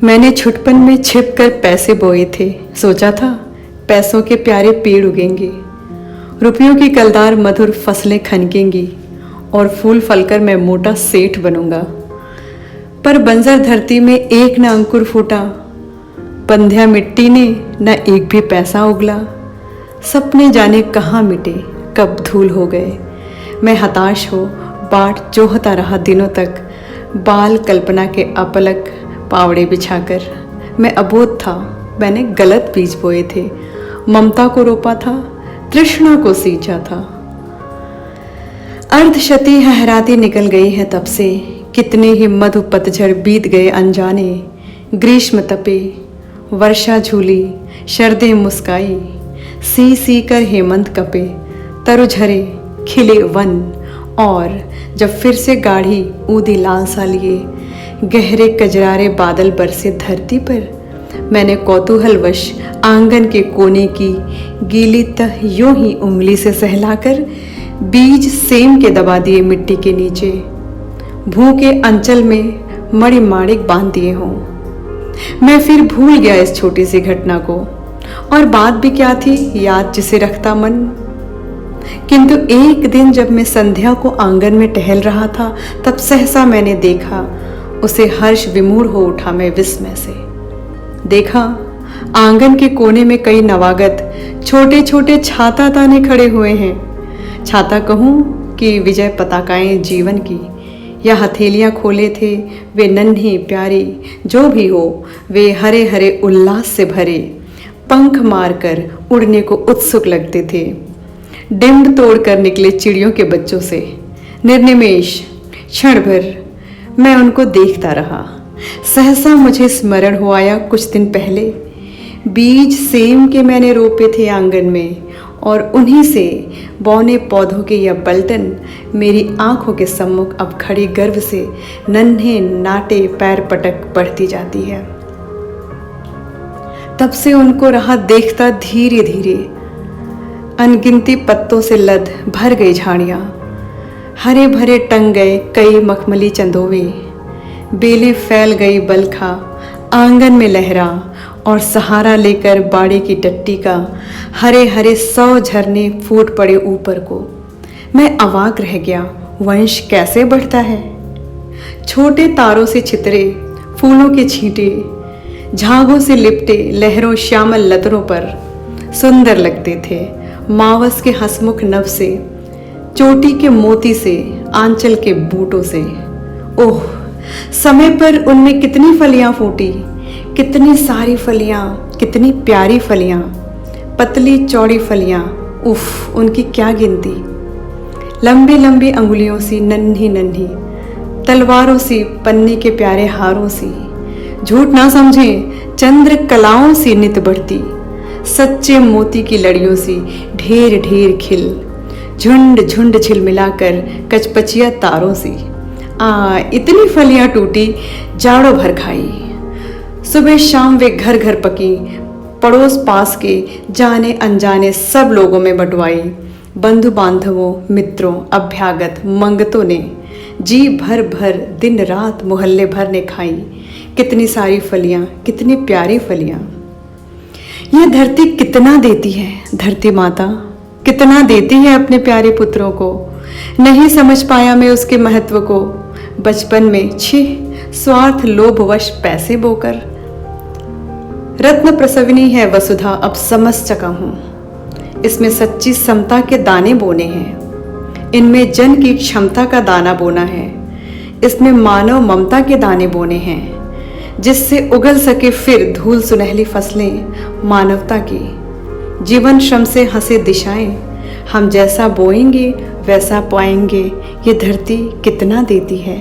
मैंने छुटपन में छिप कर पैसे बोए थे। सोचा था पैसों के प्यारे पेड़ उगेंगे, रुपयों की कलदार मधुर फसलें खनकेंगी और फूल फलकर मैं मोटा सेठ बनूंगा। पर बंजर धरती में एक न अंकुर फूटा, बंध्या मिट्टी ने न एक भी पैसा उगला। सपने जाने कहाँ मिटे, कब धूल हो गए। मैं हताश हो बाट जोहता रहा दिनों तक, बाल कल्पना के अपलक पावड़े बिछाकर। मैं अबोध था, मैंने गलत बीज बोए थे। ममता को रोपा था, तृष्णा को सींचा था। अर्धशती हहराती निकल गई है तब से, कितने ही मधु पतझड़ बीत गए अनजाने। ग्रीष्म तपे, वर्षा झूली, शरदें मुस्काई, सी सी कर हेमंत कपे, तरु झरे खिले वन। और जब फिर से गाढ़ी ऊदी लाल सा लिए, गहरे कजरारे बादल बरसे धरती पर, मैंने कौतूहलवश आंगन के कोने की गीली तह यूं ही उंगली से सहलाकर बीज सेम के दबा दिए मिट्टी के नीचे। भू के अंचल में मणि माणिक बांध दिए हों। मैं फिर भूल गया इस छोटी सी घटना को, और बात भी क्या थी याद जिसे रखता मन। किंतु एक दिन जब मैं संध्या को आंगन में टहल रहा था, तब सहसा मैंने देखा उसे। हर्ष विमूढ़ हो उठा मैं विस्मय से। देखा आंगन के कोने में कई नवागत छोटे छोटे छाता ताने खड़े हुए हैं। छाता कहूँ कि विजय पताकाएं जीवन की, या हथेलियां खोले थे वे नन्ही प्यारी। जो भी हो, वे हरे हरे उल्लास से भरे, पंख मारकर उड़ने को उत्सुक लगते थे। डिम्ब तोड़कर निकले चिड़ियों के बच्चों से। निर्निमेष क्षण भर मैं उनको देखता रहा। सहसा मुझे स्मरण हो आया कुछ दिन पहले बीज सेम के मैंने रोपे थे आंगन में, और उन्हीं से बौने पौधों के यह पलटन मेरी आंखों के सम्मुख अब खड़ी गर्व से नन्हे नाटे पैर पटक बढ़ती जाती है। तब से उनको रहा देखता धीरे धीरे। अनगिनती पत्तों से लद भर गई झाड़ियाँ, हरे भरे टंग गए कई मखमली चंदोवे, बेलें फैल गई बलखा आंगन में लहरा, और सहारा लेकर बाड़े की टट्टी का हरे हरे 100 झरने फूट पड़े ऊपर को। मैं अवाक रह गया, वंश कैसे बढ़ता है। छोटे तारों से छितरे फूलों के छींटे झागों से लिपटे लहरों श्यामल लतरों पर सुंदर लगते थे। मावस के हसमुख नभ से, चोटी के मोती से, आंचल के बूटों से। ओह, समय पर उनमें कितनी फलियां फूटी, कितनी सारी फलियां, कितनी प्यारी फलियां, पतली चौड़ी फलियां। उफ, उनकी क्या गिनती। लंबी लंबी अंगुलियों सी, नन्ही नन्ही तलवारों सी, पन्ने के प्यारे हारों सी, झूठ ना समझें चंद्र कलाओं सी नित बढ़ती, सच्चे मोती की लड़ियों सी ढेर ढेर खिल, झुंड झुंड झिलमिलाकर कचपचिया तारों सी। इतनी फलियां टूटी, जाड़ों भर खाई। सुबह शाम वे घर घर पकी, पड़ोस पास के जाने अनजाने सब लोगों में बंटवाई। बंधु बांधवों, मित्रों, अभ्यागत, मंगतों ने जी भर भर दिन रात मोहल्ले भर ने खाई। कितनी सारी फलियां, कितनी प्यारी फलियां। यह धरती कितना देती है, धरती माता कितना देती है अपने प्यारे पुत्रों को। नहीं समझ पाया मैं उसके महत्व को बचपन में। छिह, स्वार्थ लोभवश पैसे बोकर। रत्न प्रसविनी है वसुधा, अब समझ चका हूँ। इसमें सच्ची समता के दाने बोने हैं, इनमें जन की क्षमता का दाना बोना है, इसमें मानव ममता के दाने बोने हैं, जिससे उगल सके फिर धूल सुनहली फसलें मानवता की। जीवन श्रम से हंसे दिशाएं, हम जैसा बोएंगे वैसा पाएंगे। ये धरती कितना देती है।